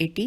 80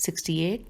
68,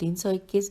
321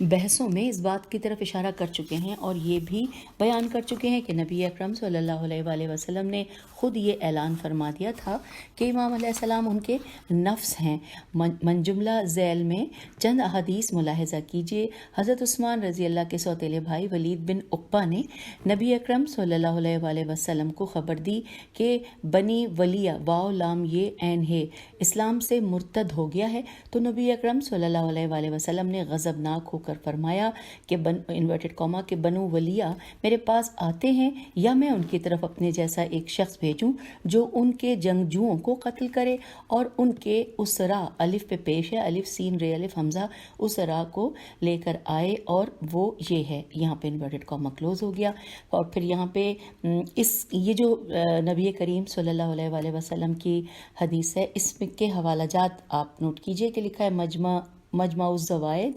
بحثوں میں اس بات کی طرف اشارہ کر چکے ہیں اور یہ بھی بیان کر چکے ہیں کہ نبی اکرم صلی اللہ علیہ وآلہ وسلم نے خود یہ اعلان فرما دیا تھا کہ امام علیہ السلام ان کے نفس ہیں۔ من جملہ ذیل میں چند احادیث ملاحظہ کیجیے۔ حضرت عثمان رضی اللہ کے سوتیلے بھائی ولید بن عقبہ نے نبی اکرم صلی اللہ علیہ وآلہ وسلم کو خبر دی کہ بنی ولیہ واو لام یہ عین ہے اسلام سے مرتد ہو گیا ہے، تو نبی اکرم صلی اللہ علیہ وآلہ وسلم نے غضبناک ہو کر فرمایا کہ انورٹڈ کاما کہ بنو ولیہ میرے پاس آتے ہیں یا میں ان کی طرف اپنے جیسا ایک شخص بھیجوں جو ان کے جنگجوؤں کو قتل کرے اور ان کے اسرا، الف پہ پیش ہے، الف سین رے الف حمزہ، اسرا کو لے کر آئے، اور وہ یہ ہے، یہاں پہ انورٹڈ کاما کلوز ہو گیا۔ اور پھر یہاں پہ یہ جو نبی کریم صلی اللہ علیہ وآلہ وسلم کی حدیث ہے، اس میں کے حوالہ جات آپ نوٹ کیجئے کہ لکھا ہے مجمع الزوائد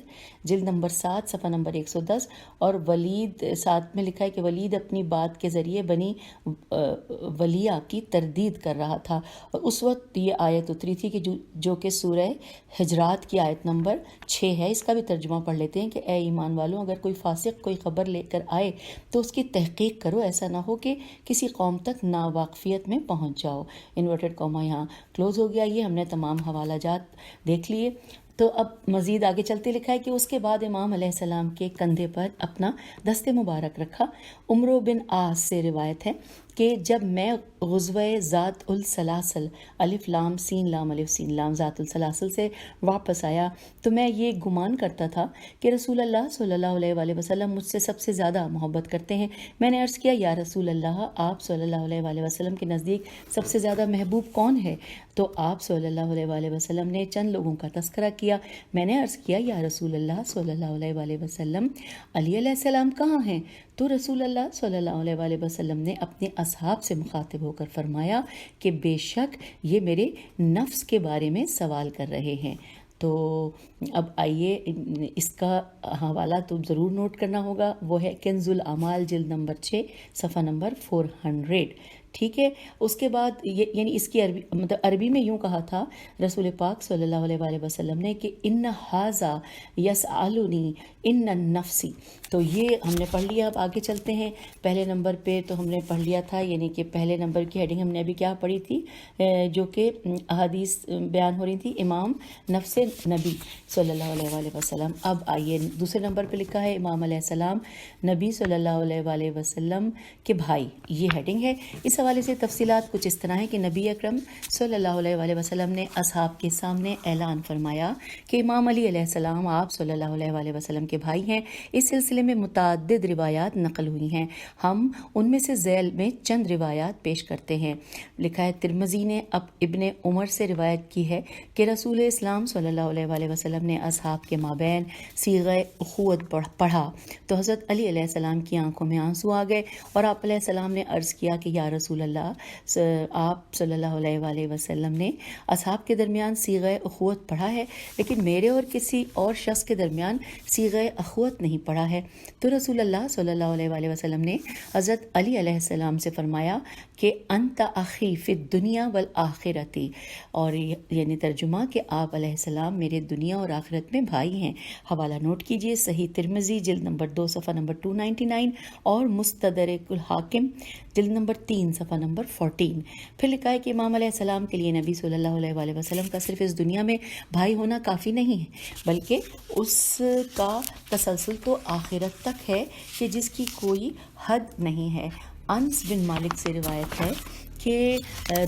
جلد نمبر 7 صفحہ نمبر 110، اور ولید ساتھ میں لکھا ہے کہ ولید اپنی بات کے ذریعے بنی ولیہ کی تردید کر رہا تھا، اور اس وقت یہ آیت اتری تھی کہ جو کہ سورہ حجرات کی آیت نمبر 6 ہے۔ اس کا بھی ترجمہ پڑھ لیتے ہیں کہ اے ایمان والوں، اگر کوئی فاسق کوئی خبر لے کر آئے تو اس کی تحقیق کرو، ایسا نہ ہو کہ کسی قوم تک ناواقفیت میں پہنچ جاؤ۔ انورٹڈ کاما یہاں کلوز ہو گیا۔ یہ ہم نے تمام حوالہ جات دیکھ لیے۔ تو اب مزید آگے چلتے لکھا ہے کہ اس کے بعد امام علیہ السلام کے کندھے پر اپنا دست مبارک رکھا۔ عمرو بن عاص سے روایت ہے کہ جب میں غزوہ ذات السلاسل الف لام سین لام الف سین لام ذات السلاسل سے واپس آیا تو میں یہ گمان کرتا تھا کہ رسول اللہ صلی اللہ علیہ وآلہ وسلم مجھ سے سب سے زیادہ محبت کرتے ہیں۔ میں نے عرض کیا یا رسول اللہ، آپ صلی اللہ علیہ وآلہ وسلم کے نزدیک سب سے زیادہ محبوب کون ہے؟ تو آپ صلی اللہ علیہ وآلہ وسلم نے چند لوگوں کا تذکرہ کیا۔ میں نے عرض کیا یا رسول اللہ صلی اللہ علیہ وآلہ وسلم، علی علیہ السلام کہاں ہیں؟ تو رسول اللہ صلی اللہ علیہ وآلہ وسلم نے اپنے اصحاب سے مخاطب ہو کر فرمایا کہ بے شک یہ میرے نفس کے بارے میں سوال کر رہے ہیں۔ تو اب آئیے اس کا حوالہ تو ضرور نوٹ کرنا ہوگا، وہ ہے کنز الاعمال جلد نمبر 6 صفحہ نمبر 400۔ ٹھیک ہے، اس کے بعد یعنی اس کی عربی میں یوں کہا تھا رسول پاک صلی اللہ علیہ وآلہ وسلم نے کہ ان ھذا یسألنی ان النفسی۔ تو یہ ہم نے پڑھ لیا۔ اب آگے چلتے ہیں۔ پہلے نمبر پہ تو ہم نے پڑھ لیا تھا، یعنی کہ پہلے نمبر کی ہیڈنگ ہم نے ابھی کیا پڑھی تھی، جو کہ احادیث بیان ہو رہی تھی امام نفس نبی صلی اللہ علیہ وآلہ وسلم۔ اب آئیے دوسرے نمبر پہ لکھا ہے امام علیہ السلام نبی صلی اللہ علیہ وآلہ وسلم کے بھائی، یہ ہیڈنگ ہے۔ اس حوالے سے تفصیلات کچھ اس طرح ہے کہ نبی اکرم صلی اللہ علیہ وآلہ وسلم نے اصحاب کے سامنے اعلان فرمایا کہ امام علی علیہ السلام آپ صلی اللہ علیہ وآلہ وسلم کے بھائی ہیں۔ اس سلسلے میں متعدد روایات نقل ہوئی ہیں، ہم ان میں سے ذیل میں چند روایات پیش کرتے ہیں۔ لکھا ہے ترمذی نے ابن عمر سے روایت کی ہے کہ رسول اسلام صلی اللہ علیہ وآلہ وسلم نے اصحاب کے مابین صیغہ اخوت پڑھا تو حضرت علی علیہ السلام کی آنکھوں میں آنسو آ گئے، اور آپ علیہ السلام نے عرض کیا کہ یا رسول اللہ، آپ صلی اللہ علیہ وآلہ وسلم نے اصحاب کے درمیان صیغہ اخوت پڑھا ہے، لیکن میرے اور کسی اور شخص کے درمیان صیغہ اخوت نہیں پڑھا ہے۔ تو رسول اللہ صلی اللہ علیہ وآلہ وسلم نے حضرت علی علیہ السلام سے فرمایا کہ انت اخی فی الدنیا والآخرتی، اور یعنی ترجمہ کہ آپ علیہ السلام میرے دنیا اور آخرت میں بھائی ہیں۔ حوالہ نوٹ کیجئے، صحیح ترمذی جلد نمبر 2 صفحہ نمبر 299 اور مستدرک الحاکم جلد نمبر 3 صفحہ نمبر 14۔ پھر لکھا ہے کہ امام علیہ السلام کے لیے نبی صلی اللہ علیہ وآلہ وسلم کا صرف اس دنیا میں بھائی ہونا کافی نہیں ہے، بلکہ اس کا تسلسل تو آخرت تک ہے کہ جس کی کوئی حد نہیں ہے۔ انس بن مالک سے روایت ہے کہ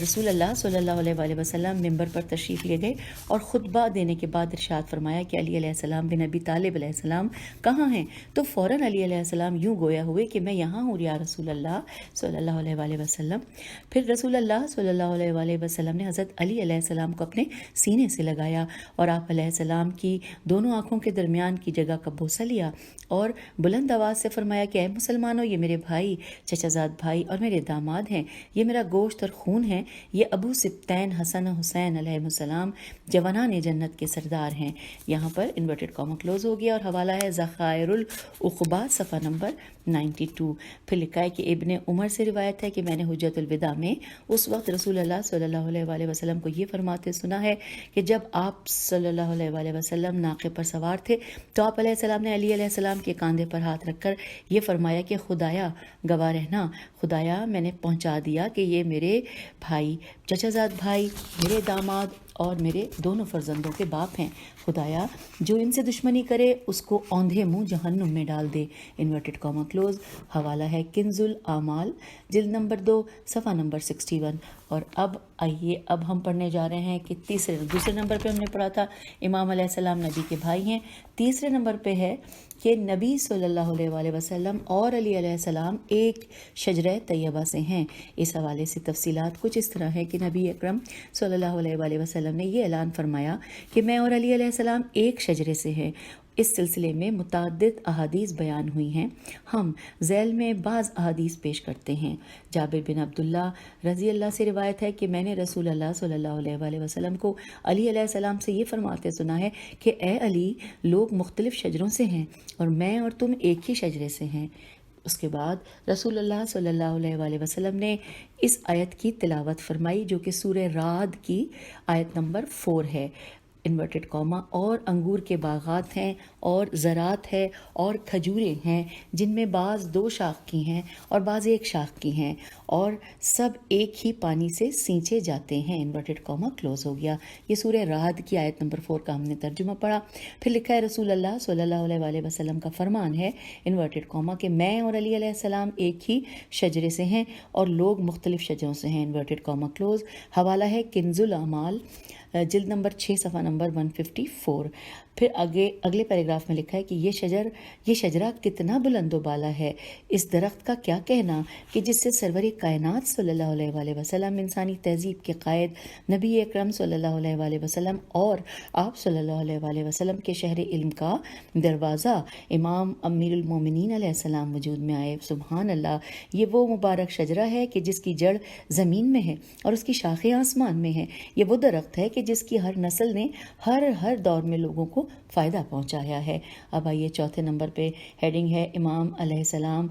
رسول اللہ صلی اللہ علیہ وآلہ وسلم ممبر پر تشریف لے گئے اور خطبہ دینے کے بعد ارشاد فرمایا کہ علی علیہ السلام بن ابی طالب علیہ السلام کہاں ہیں؟ تو فوراً علی علیہ السلام یوں گویا ہوئے کہ میں یہاں ہوں یا رسول اللہ صلی اللہ علیہ وآلہ وسلم۔ پھر رسول اللہ صلی اللہ علیہ وآلہ وسلم نے حضرت علی علیہ السلام کو اپنے سینے سے لگایا اور آپ علیہ السلام کی دونوں آنکھوں کے درمیان کی جگہ کا بوسہ لیا اور بلند آواز سے فرمایا کہ اے مسلمانوں، یہ میرے بھائی، چچا زاد بھائی اور میرے داماد ہیں، یہ میرا گوشت گوشت اور خون ہیں، یہ ابو سبتین حسن و حسین علیہ السلام جوانان جنت کے سردار ہیں۔ یہاں پر انورٹڈ کاما کلوز ہو گیا اور حوالہ ہے ذخائر العقبہ صفحہ نمبر 92۔ پھر لکھا ہے کہ ابن عمر سے روایت ہے کہ میں نے حجۃ الوداع میں اس وقت رسول اللہ صلی اللہ علیہ وآلہ وسلم کو یہ فرماتے سنا ہے کہ جب آپ صلی اللہ علیہ وآلہ وسلم ناقے پر سوار تھے تو آپ علیہ السلام نے علی علیہ السلام کے کاندھے پر ہاتھ رکھ کر یہ فرمایا کہ خدایا گواہ رہنا، خدایا میں نے پہنچا دیا کہ یہ میرے بھائی، چچا زاد بھائی، میرے داماد اور میرے دونوں فرزندوں کے باپ ہیں، خدایا جو ان سے دشمنی کرے اس کو اوندھے منہ جہنم میں ڈال دے۔ Inverted comma close. حوالہ ہے کنز الاعمال جلد نمبر 2 صفحہ نمبر 61۔ اور اب آئیے، اب ہم پڑھنے جا رہے ہیں کہ دوسرے نمبر پہ ہم نے پڑھا تھا امام علیہ السلام نبی کے بھائی ہیں، تیسرے نمبر پہ ہے کہ نبی صلی اللہ علیہ وآلہ وسلم اور علی علیہ السلام ایک شجرہ طیبہ سے ہیں۔ اس حوالے سے تفصیلات کچھ اس طرح ہے کہ نبی اکرم صلی اللہ علیہ وآلہ وسلم نے یہ اعلان فرمایا کہ میں اور علی علیہ السلام ایک شجرے سے ہیں۔ اس سلسلے میں متعدد احادیث بیان ہوئی ہیں، ہم ذیل میں بعض احادیث پیش کرتے ہیں۔ جابر بن عبداللہ رضی اللہ سے روایت ہے کہ میں نے رسول اللہ صلی اللہ علیہ وآلہ وسلم کو علی علیہ السلام سے یہ فرماتے سنا ہے کہ اے علی، لوگ مختلف شجروں سے ہیں اور میں اور تم ایک ہی شجرے سے ہیں۔ اس کے بعد رسول اللہ صلی اللہ علیہ وآلہ وسلم نے اس آیت کی تلاوت فرمائی جو کہ سورہ رعد کی آیت نمبر 4 ہے۔ انورٹڈ کاما، اور انگور کے باغات ہیں اور زراعت ہے اور کھجوریں ہیں جن میں بعض 2 شاخ کی ہیں اور بعض 1 شاخ کی ہیں اور سب ایک ہی پانی سے سینچے جاتے ہیں۔ انورٹڈ کاما کلوز ہو گیا۔ یہ سورہ رعد کی آیت نمبر 4 کا ہم نے ترجمہ پڑھا۔ پھر لکھا ہے رسول اللہ صلی اللہ علیہ وآلہ وسلم کا فرمان ہے انورٹڈ کاما کہ میں اور علی علیہ السلام ایک ہی شجرے سے ہیں اور لوگ مختلف شجروں سے ہیں۔ Inverted comma close. حوالہ ہے کنز الاعمال جلد نمبر 6 صفحہ نمبر 154۔ پھر اگلے پیراگراف میں لکھا ہے کہ یہ شجرہ کتنا بلند و بالا ہے، اس درخت کا کیا کہنا کہ جس سے سرور کائنات صلی اللہ علیہ وآلہ وسلم، انسانی تہذیب کے قائد نبی اکرم صلی اللہ علیہ وآلہ وسلم اور آپ صلی اللہ علیہ وآلہ وسلم کے شہر علم کا دروازہ امام امیر المومنین علیہ السلام وجود میں آئے۔ سبحان اللہ، یہ وہ مبارک شجرہ ہے کہ جس کی جڑ زمین میں ہے اور اس کی شاخیں آسمان میں ہیں۔ یہ وہ درخت ہے کہ جس کی ہر نسل نے ہر دور میں لوگوں کو فائدہ پہنچایا ہے۔ اب آئیے چوتھے نمبر پہ ہیڈنگ ہے امام علیہ السلام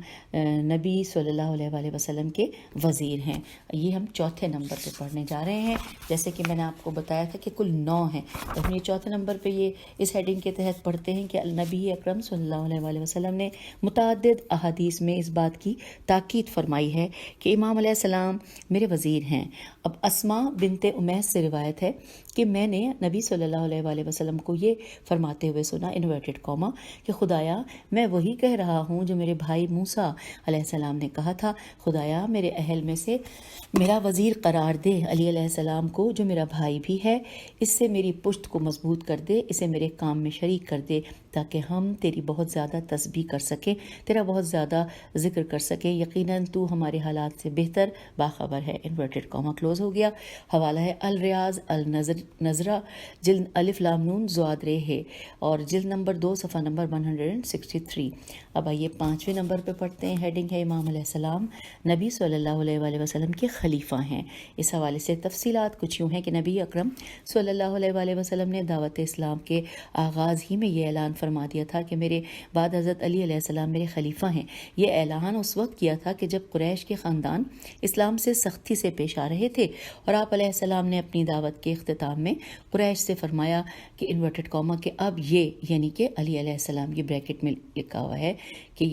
نبی صلی اللہ علیہ وآلہ وسلم کے وزیر ہیں۔ یہ ہم چوتھے نمبر پہ پڑھنے جا رہے ہیں، جیسے کہ میں نے آپ کو بتایا تھا کہ کل 9 ہیں، تو ہم یہ چوتھے نمبر پہ یہ اس ہیڈنگ کے تحت پڑھتے ہیں کہ نبی اکرم صلی اللہ علیہ وآلہ وسلم نے متعدد احادیث میں اس بات کی تاکید فرمائی ہے کہ امام علیہ السلام میرے وزیر ہیں۔ اب اسماء بنت امیس سے روایت ہے کہ میں نے نبی صلی اللہ علیہ وآلہ وسلم کو یہ فرماتے ہوئے سنا انورٹڈ کاما کہ خدایا میں وہی کہہ رہا ہوں جو میرے بھائی موسیٰ علیہ السلام نے کہا تھا، خدایا میرے اہل میں سے میرا وزیر قرار دے علی علیہ السلام کو جو میرا بھائی بھی ہے، اس سے میری پشت کو مضبوط کر دے، اسے میرے کام میں شریک کر دے تاکہ ہم تیری بہت زیادہ تسبیح کر سکیں، تیرا بہت زیادہ ذکر کر سکیں، یقیناً تو ہمارے حالات سے بہتر باخبر ہے۔ انورٹڈ کاما کلوز ہو گیا۔ حوالہ ہے الریاض النظرہ جلد الف لام نون زواد رے ہے اور جلد نمبر 2 صفحہ نمبر 163۔ اب آئیے 5ویں نمبر پہ پڑھتے ہیں، ہیڈنگ ہے امام علیہ السلام نبی صلی اللہ علیہ وآلہ وسلم کے خلیفہ ہیں۔ اس حوالے سے تفصیلات کچھ یوں ہیں کہ نبی اکرم صلی اللہ علیہ وآلہ وسلم نے دعوت اسلام کے آغاز ہی میں یہ اعلان فرما دیا تھا کہ میرے بعد حضرت علی علیہ السلام میرے خلیفہ ہیں۔ یہ اعلان اس وقت کیا تھا کہ جب قریش کے خاندان اسلام سے سختی سے پیش آ رہے تھے اور آپ علیہ السلام نے اپنی دعوت کے اختتام میں قریش سے فرمایا کہ انورٹڈ کاما کہ اب یہ یعنی کہ علی علیہ السلام، یہ بریکٹ میں لکھا ہوا ہے کہ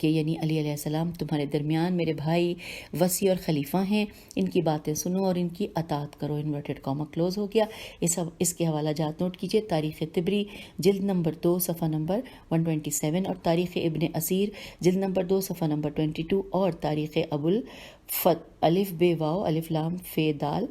یعنی علی علیہ السلام تمہارے درمیان میرے بھائی وصی اور خلیفہ ہیں، ان کی باتیں سنو اور ان کی اطاعت کرو۔ انورٹڈ کاما کلوز ہو گیا۔ اس کے حوالہ جات نوٹ کیجیے، تاریخ طبری جلد نمبر 2 صفحہ نمبر 127 اور تاریخ ابن اسیر جلد نمبر 2 صفحہ نمبر 22 اور تاریخ ابو الفت الف بے واو الف لام فے دال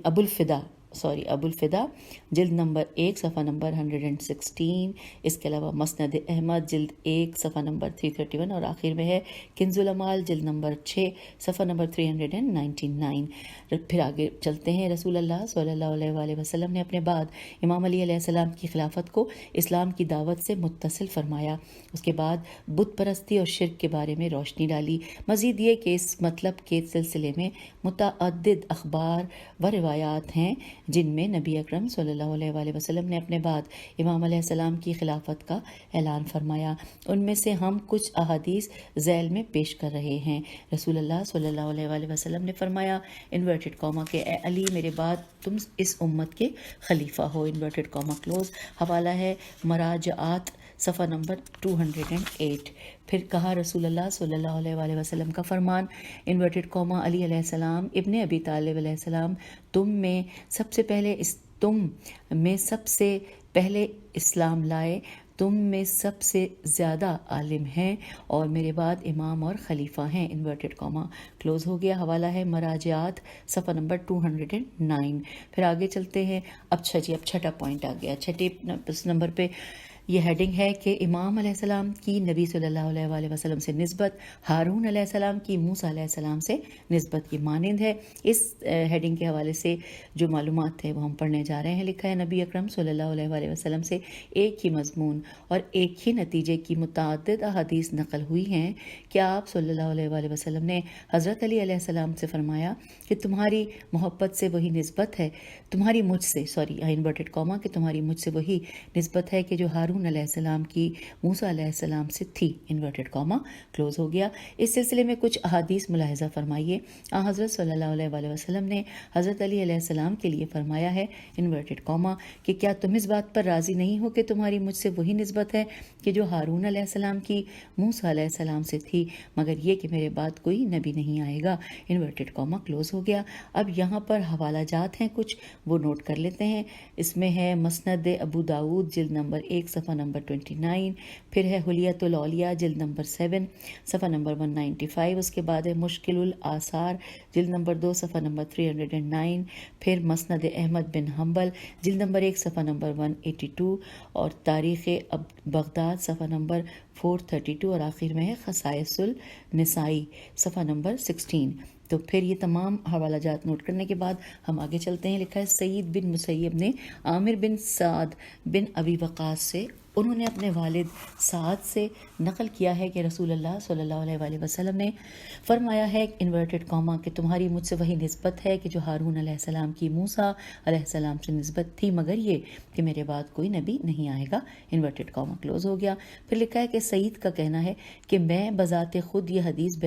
ابو الفدا ابو الفدا جلد نمبر 1 صفحہ نمبر 116. اس کے علاوہ مسند احمد جلد 1 صفحہ نمبر 331 اور آخر میں ہے کنز الامال جلد نمبر 6 صفحہ نمبر 399. پھر آگے چلتے ہیں. رسول اللہ صلی اللہ علیہ وآلہ وسلم نے اپنے بعد امام علی علیہ السلام کی خلافت کو اسلام کی دعوت سے متصل فرمایا. اس کے بعد بت پرستی اور شرک کے بارے میں روشنی ڈالی. مزید یہ کہ اس مطلب کے سلسلے میں متعدد اخبار و روایات ہیں جن میں نبی اکرم صلی اللہ علیہ وآلہ وسلم نے اپنے بعد امام علیہ السلام کی خلافت کا اعلان فرمایا. ان میں سے ہم کچھ احادیث ذیل میں پیش کر رہے ہیں. رسول اللہ صلی اللہ علیہ وآلہ وسلم نے فرمایا انورٹڈ کاما کہ اے علی میرے بعد تم اس امت کے خلیفہ ہو. Inverted comma close. حوالہ ہے مراجعات صفحہ نمبر 208. پھر کہا رسول اللہ صلی اللہ علیہ وآلہ وسلم کا فرمان انورٹڈ کاما علی علیہ السلام ابن ابی طالب علیہ السلام تم میں سب سے پہلے اسلام لائے، تم میں سب سے زیادہ عالم ہیں اور میرے بعد امام اور خلیفہ ہیں. انورٹڈ کاما کلوز ہو گیا. حوالہ ہے مراجعات صفحہ نمبر 209. پھر آگے چلتے ہیں. اب چھٹا پوائنٹ آ گیا. چھٹے نمبر پہ یہ ہیڈنگ ہے کہ امام علیہ السلام کی نبی صلی اللہ علیہ وآلہ وسلم سے نسبت ہارون علیہ السلام کی موسیٰ علیہ السلام سے نسبت کی مانند ہے. اس ہیڈنگ کے حوالے سے جو معلومات تھے وہ ہم پڑھنے جا رہے ہیں. لکھا ہے نبی اکرم صلی اللہ علیہ وآلہ وسلم سے ایک ہی مضمون اور ایک ہی نتیجے کی متعدد احادیث نقل ہوئی ہیں کہ آپ صلی اللہ علیہ وآلہ وسلم نے حضرت علی علیہ السلام سے فرمایا کہ تمہاری محبت سے وہی نسبت ہے، تمہاری مجھ سے انورٹڈ کاما کہ تمہاری مجھ سے وہی نسبت ہے کہ جو ہارون علیہ السلام کی موسیٰ علیہ السلام سے تھی. انورٹڈ کاما کلوز ہو گیا. اس سلسلے میں کچھ احادیث ملاحظہ فرمائیے. حضرت صلی اللہ علیہ وآلہ وسلم نے حضرت علی علیہ السلام کے لیے فرمایا ہے انورٹڈ کاما کہ کیا تم اس بات پر راضی نہیں ہو کہ تمہاری مجھ سے وہی نسبت ہے کہ جو ہارون علیہ السلام کی موسیٰ علیہ السلام سے تھی، مگر یہ کہ میرے بعد کوئی نبی نہیں آئے گا. انورٹڈ کاما کلوز ہو گیا. اب یہاں پر حوالہ جات ہیں کچھ، وہ نوٹ کر لیتے ہیں. اس میں ہے مسند ابو داود جلد نمبر 1 صفحہ نمبر 29. پھر ہے حلیۃ الاولیاء جلد نمبر 7 صفحہ نمبر 195. اس کے بعد ہے مشکل الاثار جلد نمبر 2 صفحہ نمبر 309. پھر مسند احمد بن حنبل جلد نمبر 1 صفحہ نمبر 182 اور تاریخ بغداد صفحہ نمبر 432 اور آخر میں ہے خصائص النسائی صفحہ نمبر 16. تو پھر یہ تمام حوالہ جات نوٹ کرنے کے بعد ہم آگے چلتے ہیں. لکھا ہے سعید بن مسیب نے عامر بن سعد بن ابی وقاص سے، انہوں نے اپنے والد سعد سے نقل کیا ہے کہ رسول اللہ صلی اللہ علیہ وآلہ وسلم نے فرمایا ہے انورٹڈ کاما کہ تمہاری مجھ سے وہی نسبت ہے کہ جو ہارون علیہ السلام کی موسیٰ علیہ السلام سے نسبت تھی، مگر یہ کہ میرے بعد کوئی نبی نہیں آئے گا. انورٹڈ کاما کلوز ہو گیا. پھر لکھا ہے کہ سعید کا کہنا ہے کہ میں نے بذات خود یہ حدیث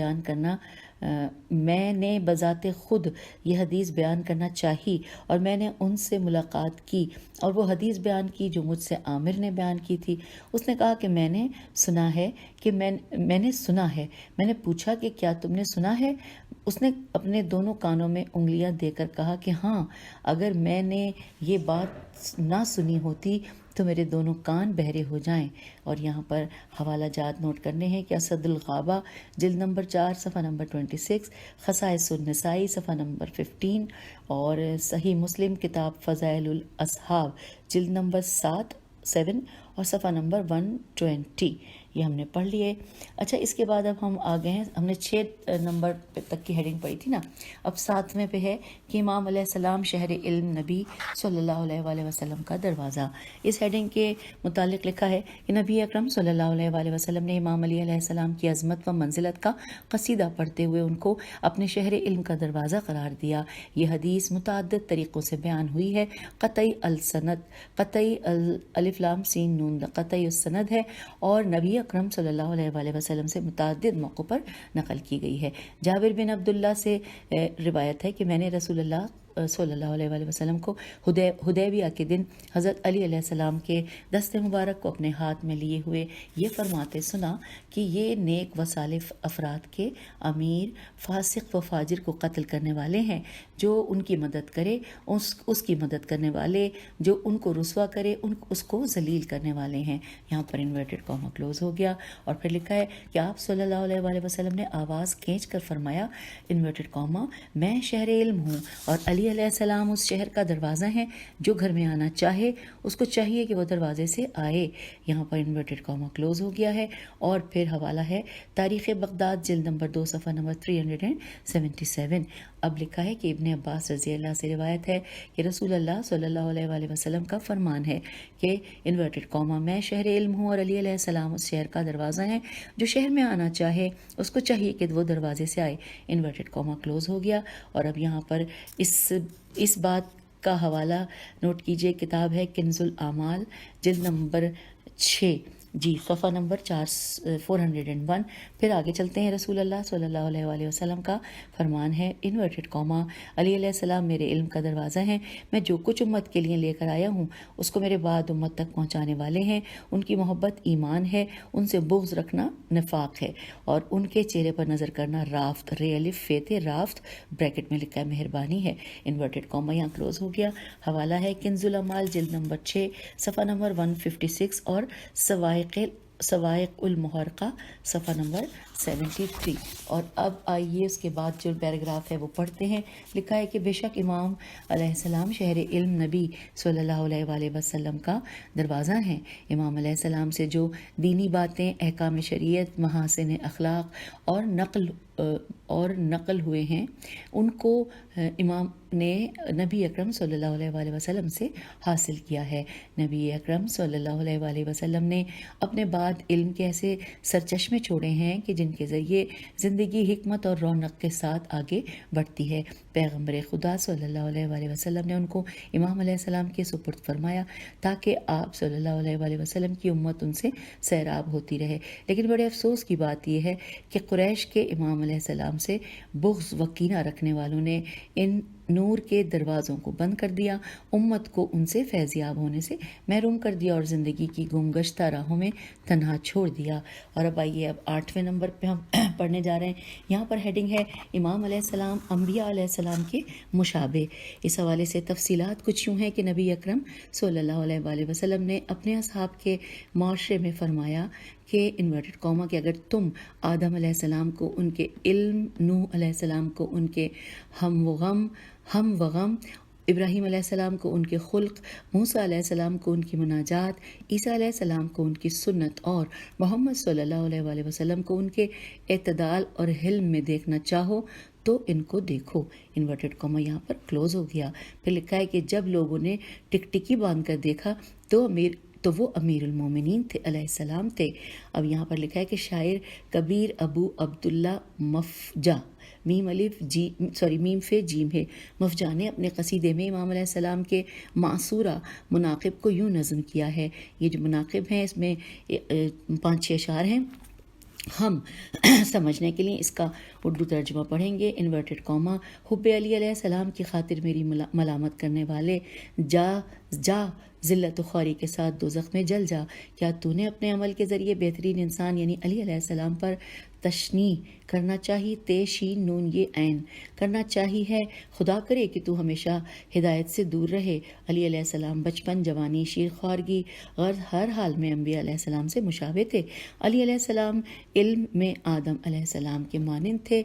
بیان کرنا چاہی اور میں نے ان سے ملاقات کی اور وہ حدیث بیان کی جو مجھ سے عامر نے بیان کی تھی. اس نے کہا کہ میں نے سنا ہے. میں نے پوچھا کہ کیا تم نے سنا ہے؟ اس نے اپنے دونوں کانوں میں انگلیاں دے کر کہا کہ ہاں، اگر میں نے یہ بات نہ سنی ہوتی تو میرے دونوں کان بہرے ہو جائیں. اور یہاں پر حوالہ جات نوٹ کرنے ہیں کہ اسد الغابہ جلد نمبر 4 صفحہ نمبر 26، خصائص النسائی صفحہ نمبر 15 اور صحیح مسلم کتاب فضائل الاصحاب جلد نمبر 7 اور صفحہ نمبر 120 یہ ہم نے پڑھ لیے. اچھا، اس کے بعد اب ہم آگے ہیں. ہم نے 6 نمبر تک کی ہیڈنگ پڑھی تھی نا. اب 7ویں پہ ہے کہ امام علیہ السلام شہر علم نبی صلی اللہ علیہ وآلہ وسلم کا دروازہ. اس ہیڈنگ کے متعلق لکھا ہے کہ نبی اکرم صلی اللہ علیہ وآلہ وسلم نے امام علی علیہ السلام کی عظمت و منزلت کا قصیدہ پڑھتے ہوئے ان کو اپنے شہر علم کا دروازہ قرار دیا. یہ حدیث متعدد طریقوں سے بیان ہوئی ہے. قطعی السند، قطعی الف لام سین نون قطعی السند ہے اور نبی اکرم صلی اللہ علیہ وآلہ وسلم سے متعدد موقعوں پر نقل کی گئی ہے. جابر بن عبداللہ سے روایت ہے کہ میں نے رسول اللہ صلی اللہ علیہ وآلہ وسلم کو حدیبیہ کے دن حضرت علی علیہ السلام کے دست مبارک کو اپنے ہاتھ میں لیے ہوئے یہ فرماتے سنا کہ یہ نیک و صالح افراد کے امیر فاسق و فاجر کو قتل کرنے والے ہیں. جو ان کی مدد کرے اس کی مدد کرنے والے، جو ان کو رسوا کرے اس کو ذلیل کرنے والے ہیں. یہاں پر انورٹڈ کاما کلوز ہو گیا. اور پھر لکھا ہے کہ آپ صلی اللہ علیہ وآلہ وسلم نے آواز کھینچ کر فرمایا انورٹڈ کاما میں شہر علم ہوں اور علی علی علیہ السلام اس شہر کا دروازہ ہیں، جو گھر میں آنا چاہے اس کو چاہیے کہ وہ دروازے سے آئے. یہاں پر انورٹڈ کاما کلوز ہو گیا ہے. اور پھر حوالہ ہے تاریخ بغداد جلد نمبر 2 صفحہ نمبر 377. اب لکھا ہے کہ ابن عباس رضی اللہ سے روایت ہے کہ رسول اللہ صلی اللہ علیہ وآلہ وسلم کا فرمان ہے کہ انورٹڈ کاما میں شہر علم ہوں اور علی علیہ السلام اس شہر کا دروازہ ہیں، جو شہر میں آنا چاہے اس کو چاہیے کہ وہ دروازے سے آئے. انورٹڈ کاما کلوز ہو گیا. اور اب یہاں پر اس بات کا حوالہ نوٹ کیجئے. کتاب ہے کنز الاعمال جلد نمبر 6 صفحہ نمبر 401. پھر آگے چلتے ہیں. رسول اللہ صلی اللہ علیہ وآلہ وسلم کا فرمان ہے انورٹڈ کاما علی علیہ السلام میرے علم کا دروازہ ہیں. میں جو کچھ امت کے لیے لے کر آیا ہوں اس کو میرے بعد امت تک پہنچانے والے ہیں. ان کی محبت ایمان ہے، ان سے بغض رکھنا نفاق ہے، اور ان کے چہرے پر نظر کرنا رافت رافت بریکٹ میں لکھا ہے مہربانی ہے. انورٹڈ کاما یہاں کلوز ہو گیا. حوالہ ہے کنز الاعمال جلد نمبر 6 صفحہ نمبر 156 اور سوائق المحرقہ صفحہ نمبر 73. اور اب آئیے اس کے بعد جو پیراگراف ہے وہ پڑھتے ہیں. لکھا ہے کہ بے شک امام علیہ السلام شہر علم نبی صلی اللہ علیہ وآلہ وسلم کا دروازہ ہیں. امام علیہ السلام سے جو دینی باتیں، احکام شریعت، محاسن اخلاق اور نقل ہوئے ہیں ان کو امام نے نبی اکرم صلی اللہ علیہ وآلہ وسلم سے حاصل کیا ہے. نبی اکرم صلی اللہ علیہ وآلہ وسلم نے اپنے بعد علم کے ایسے سرچشمے چھوڑے ہیں کہ جن کے ذریعے زندگی حکمت اور رونق کے ساتھ آگے بڑھتی ہے. پیغمبر خدا صلی اللہ علیہ وآلہ وسلم نے ان کو امام علیہ السلام کے سپرد فرمایا تاکہ آپ صلی اللہ علیہ وآلہ وسلم کی امت ان سے سیراب ہوتی رہے. لیکن بڑے افسوس کی بات یہ ہے کہ قریش کے امام علیہ السلام سے بغض و کینہ رکھنے والوں نے ان نور کے دروازوں کو بند کر دیا، امت کو ان سے فیضیاب ہونے سے محروم کر دیا اور زندگی کی گمگشتہ راہوں میں تنہا چھوڑ دیا. اور اب آئیے 8ویں نمبر پہ ہم پڑھنے جا رہے ہیں. یہاں پر ہیڈنگ ہے امام علیہ السلام انبیاء علیہ السلام کے مشابہ. اس حوالے سے تفصیلات کچھ یوں ہیں کہ نبی اکرم صلی اللہ علیہ وآلہ وسلم نے اپنے اصحاب کے معاشرے میں فرمایا کہ انورٹڈ کاما کہ اگر تم آدم علیہ السلام کو ان کے علم، نوح علیہ السلام کو ان کے ہم و غم، ابراہیم علیہ السلام کو ان کے خلق، موسیٰ علیہ السلام کو ان کی مناجات، عیسیٰ علیہ السلام کو ان کی سنت اور محمد صلی اللہ علیہ وآلہ وسلم کو ان کے اعتدال اور حلم میں دیکھنا چاہو تو ان کو دیکھو. انورٹڈ کاما یہاں پر کلوز ہو گیا. پھر لکھا ہے کہ جب لوگوں نے ٹکٹکی باندھ کر دیکھا تو وہ امیر المومنین تھے علیہ السلام تھے. اب یہاں پر لکھا ہے کہ شاعر کبیر ابو عبداللہ مفجع میم فے جیم ہے مفجع نے اپنے قصیدے میں امام علیہ السلام کے معصورہ مناقب کو یوں نظم کیا ہے. یہ جو مناقب ہیں اس میں 5-6 اشعار ہیں. ہم سمجھنے کے لیے اس کا اردو ترجمہ پڑھیں گے. انورٹڈ کاما حب علی علیہ السلام کی خاطر میری ملامت کرنے والے، جا ذلت و خواری کے ساتھ دوزخ میں جل جا. کیا تو نے اپنے عمل کے ذریعے بہترین انسان یعنی علی علیہ السلام پر تشنیع کرنا چاہی، شین نون یہ عین کرنا چاہی ہے؟ خدا کرے کہ تو ہمیشہ ہدایت سے دور رہے. علی علیہ السلام بچپن، جوانی، شیر خوارگی، غرض ہر حال میں انبیاء علیہ السلام سے مشابہ تھے. علی علیہ السلام علم میں آدم علیہ السلام کے مانند تھے.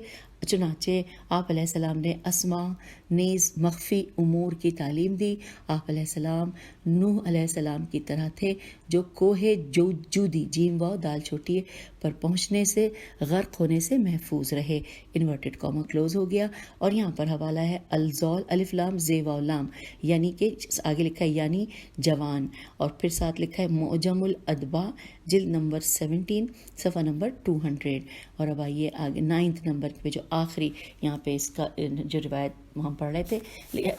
چنانچہ آپ علیہ السلام نے اسماء نیز مخفی امور کی تعلیم دی. آپ علیہ السلام نوح علیہ السلام کی طرح تھے جو کوہ جودی جیم واو دال چھوٹی پر پہنچنے سے، غرق ہونے سے محفوظ رہے. انورٹڈ کاما کلوز ہو گیا. اور یہاں پر حوالہ ہے الزول الف لام زی واو لام یعنی کہ آگے لکھا ہے یعنی جوان، اور پھر ساتھ لکھا ہے معجم الادباء جلد نمبر 17 صفحہ نمبر 200. اور اب آئیے آگے 9 نمبر پہ جو آخری یہاں پہ اس کا جو روایت ہم پڑھ رہے تھے،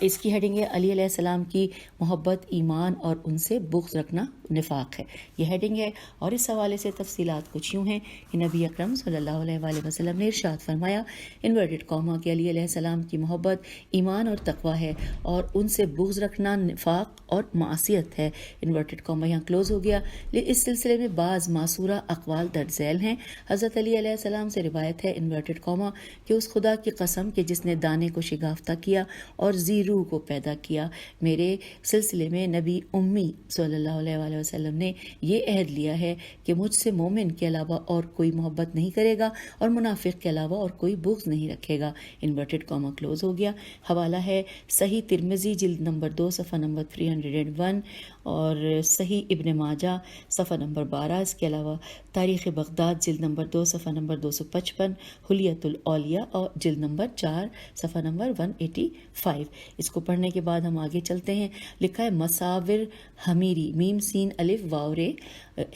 اس کی ہیڈنگ ہے علی علیہ السلام کی محبت ایمان اور ان سے بغض رکھنا نفاق ہے. یہ ہیڈنگ ہے. اور اس حوالے سے تفصیلات کچھ یوں ہیں کہ نبی اکرم صلی اللہ علیہ وآلہ وسلم نے ارشاد فرمایا انورٹڈ کاما کہ علی علیہ السلام کی محبت ایمان اور تقوی ہے اور ان سے بغض رکھنا نفاق اور معصیت ہے. انورٹڈ کاما یہاں کلوز ہو گیا. اس سلسلے میں بعض معصورہ اقوال درج ذیل ہیں. حضرت علی علیہ السلام سے روایت ہے انورٹڈ کاما کہ اس خدا کی قسم کہ جس نے دانے کو شگافتہ کیا کیا اور ذی روح کو پیدا کیا۔ میرے سلسلے میں نبی امی صلی اللہ علیہ وآلہ وسلم نے یہ عہد لیا ہے کہ مجھ سے مومن کے علاوہ اور کوئی محبت نہیں کرے گا اور منافق کے علاوہ اور کوئی بغض نہیں رکھے گا۔ انورٹڈ کاما کلوز ہو گیا۔ حوالہ ہے صحیح ترمذی جلد نمبر 2 صفحہ نمبر 301 اور صحیح ابن ماجہ صفحہ نمبر 12۔ اس کے علاوہ تاریخ بغداد جلد نمبر 2 صفحہ نمبر 255، حلیت الاولیاء اور جلد نمبر 4 صفحہ نمبر 185۔ اس کو پڑھنے کے بعد ہم آگے چلتے ہیں۔ لکھا ہے مصاور حمیری، میم سین الف واو رے،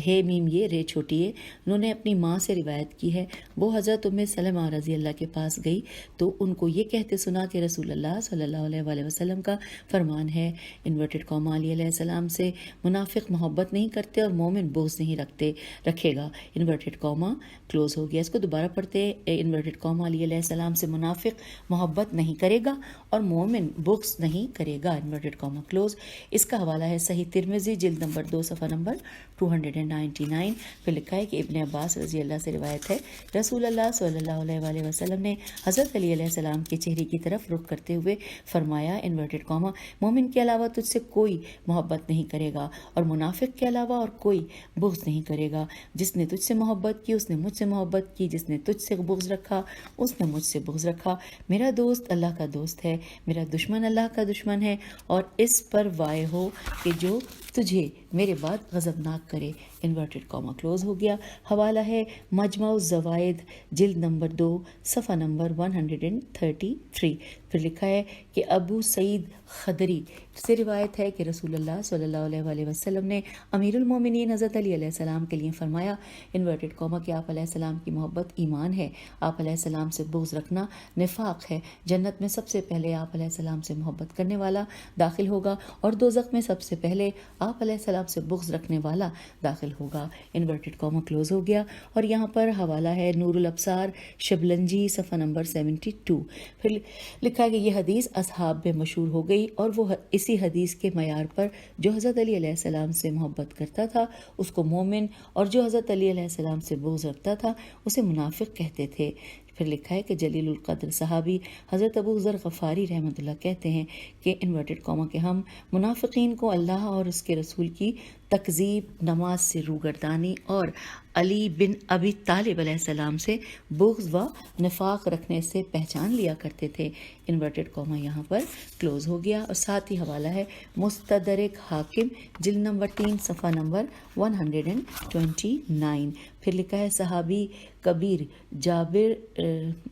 ہے میم یہ رے چھوٹی ہے۔ انہوں نے اپنی ماں سے روایت کی ہے، وہ حضرت ام سلمہ رضی اللہ کے پاس گئی تو ان کو یہ کہتے سنا کہ رسول اللہ صلی اللہ علیہ وآلہ وسلم کا فرمان ہے، انورٹڈ کاما علیہ السلام سے منافق محبت نہیں کرتے اور مومن بغض نہیں رکھے گا، انورٹڈ کاما کلوز ہو گیا۔ اس کو دوبارہ پڑھتے ہیں۔ انورٹڈ کاما علیہ السلام سے منافق محبت نہیں کرے گا اور مومن بغض نہیں کرے گا، انورٹڈ کاما کلوز۔ اس کا حوالہ ہے صحیح ترمذی جلد نمبر 2 صفحہ نمبر 299۔ پھر لکھا ہے کہ ابن عباس رضی اللہ سے روایت ہے، رسول اللہ صلی اللہ علیہ وآلہ وسلم نے حضرت علی علیہ السلام کے چہرے کی طرف رخ کرتے ہوئے فرمایا، انورٹڈ کاما، مومن کے علاوہ تجھ سے کوئی محبت نہیں کرے گا اور منافق کے علاوہ اور کوئی بغض نہیں کرے گا۔ جس نے تجھ سے محبت کی اس نے مجھ سے محبت کی، جس نے تجھ سے بغض رکھا اس نے مجھ سے بغض رکھا۔ میرا دوست اللہ کا دوست ہے، میرا دشمن اللہ کا دشمن ہے، اور اس پر وائے ہو کہ جو تجھے میرے بعد غضبناک کرے، انورٹڈ کاما کلوز ہو گیا۔ حوالہ ہے مجمع الزوائد جلد نمبر 2 صفحہ نمبر 133۔ پھر لکھا ہے کہ ابو سعید خدری سے روایت ہے کہ رسول اللہ صلی اللہ علیہ وآلہ وسلم نے امیر المومنین حضرت علی علیہ السلام کے لیے فرمایا، انورٹڈ کاما کہ آپ علیہ السلام کی محبت ایمان ہے، آپ علیہ السلام سے بغض رکھنا نفاق ہے۔ جنت میں سب سے پہلے آپ علیہ السلام سے محبت کرنے والا داخل ہوگا اور دوزخ میں سب سے پہلے آپ علیہ السلام سے بغض رکھنے والا داخل ہوگا، انورٹڈ کاما کلوز ہو گیا۔ اور یہاں پر حوالہ ہے نور الابصار شبلنجی صفحہ نمبر 72۔ پھر لکھا ہے کہ یہ حدیث اصحاب میں مشہور ہو گئی اور وہ اسی حدیث کے معیار پر جو حضرت علی علیہ السلام سے محبت کرتا تھا اس کو مومن اور جو حضرت علی علیہ السلام سے بغض رکھتا تھا اسے منافق کہتے تھے۔ پھر لکھا ہے کہ جلیل القدر صحابی حضرت ابو ذر غفاری رحمۃ اللہ کہتے ہیں کہ انورٹڈ کاما کہ ہم منافقین کو اللہ اور اس کے رسول کی تکذیب، نماز سے روگردانی اور علی بن ابی طالب علیہ السلام سے بغض و نفاق رکھنے سے پہچان لیا کرتے تھے، انورٹڈ کاما یہاں پر کلوز ہو گیا۔ اور ساتھ ہی حوالہ ہے مستدرک حاکم جلد نمبر 3 صفحہ نمبر 129۔ پھر لکھا ہے صحابی کبیر جابر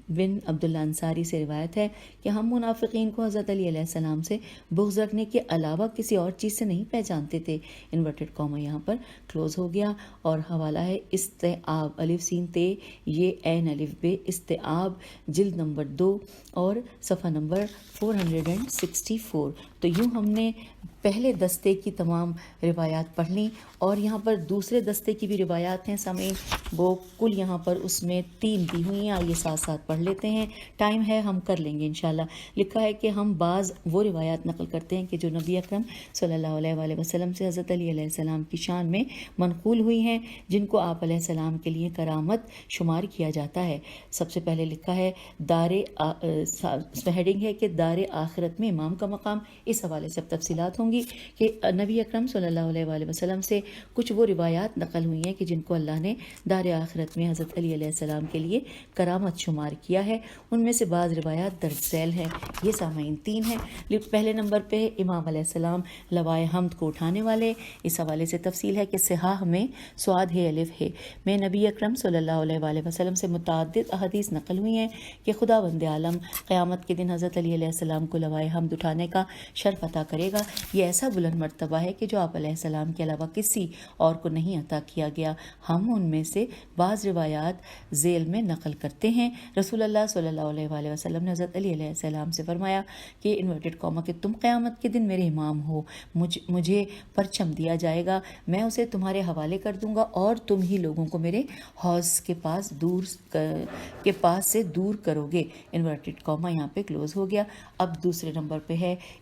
بن عبداللہ انصاری سے روایت ہے کہ ہم منافقین کو حضرت علی علیہ السلام سے بغض رکھنے کے علاوہ کسی اور چیز سے نہیں پہچانتے تھے، انورٹڈ کاما یہاں پر کلوز ہو گیا۔ اور حوالہ ہے استعاب الف سین تے یہ عین الف بے استعاب جلد نمبر 2 اور صفحہ نمبر 464۔ تو یوں ہم نے پہلے دستے کی تمام روایات پڑھ لیں اور یہاں پر دوسرے دستے کی بھی روایات ہیں سامعین، وہ کل یہاں پر اس میں 3 دی ہوئی ہیں، آئیے ساتھ ساتھ پڑھ لیتے ہیں، ٹائم ہے ہم کر لیں گے انشاءاللہ۔ لکھا ہے کہ ہم بعض وہ روایات نقل کرتے ہیں کہ جو نبی اکرم صلی اللہ علیہ وآلہ وسلم سے حضرت علی علیہ السلام کی شان میں منقول ہوئی ہیں، جن کو آپ علیہ السلام کے لیے کرامت شمار کیا جاتا ہے۔ سب سے پہلے لکھا ہے ہیڈنگ ہے کہ دار آخرت میں امام کا مقام، اس حوالے سے اب تفصیلات ہوں گی کہ نبی اکرم صلی اللہ علیہ وآلہ وسلم سے کچھ وہ روایات نقل ہوئی ہیں کہ جن کو اللہ نے دار آخرت میں حضرت علی علیہ السلام کے لیے کرامت شمار کیا ہے۔ ان میں سے بعض روایات درج ذیل ہیں، یہ سامعین 3 ہیں۔ پہلے نمبر پہ امام علیہ السلام لوائے حمد کو اٹھانے والے، اس حوالے سے تفصیل ہے کہ صحاح میں سواد ہے الف ہے میں نبی اکرم صلی اللہ علیہ وآلہ وسلم سے متعدد احادیث نقل ہوئی ہیں کہ خدا بند عالم قیامت کے دن حضرت علی علیہ السلام کو لوائے حمد اٹھانے کا شرف عطا کرے گا۔ یہ ایسا بلند مرتبہ ہے کہ جو آپ علیہ السلام کے علاوہ کسی اور کو نہیں عطا کیا گیا۔ ہم ان میں سے بعض روایات ذیل میں نقل کرتے ہیں۔ رسول اللہ صلی اللہ علیہ وآلہ وسلم نے حضرت علی علیہ السلام سے فرمایا کہ انورٹڈ کاما کہ تم قیامت کے دن میرے امام ہو، مجھے پرچم دیا جائے گا، میں اسے تمہارے حوالے کر دوں گا اور تم ہی لوگوں کو میرے حوض کے پاس سے دور کرو گے، انورٹڈ کاما یہاں پہ کلوز ہو گیا۔ اب دوسرے نمبر پہ ہے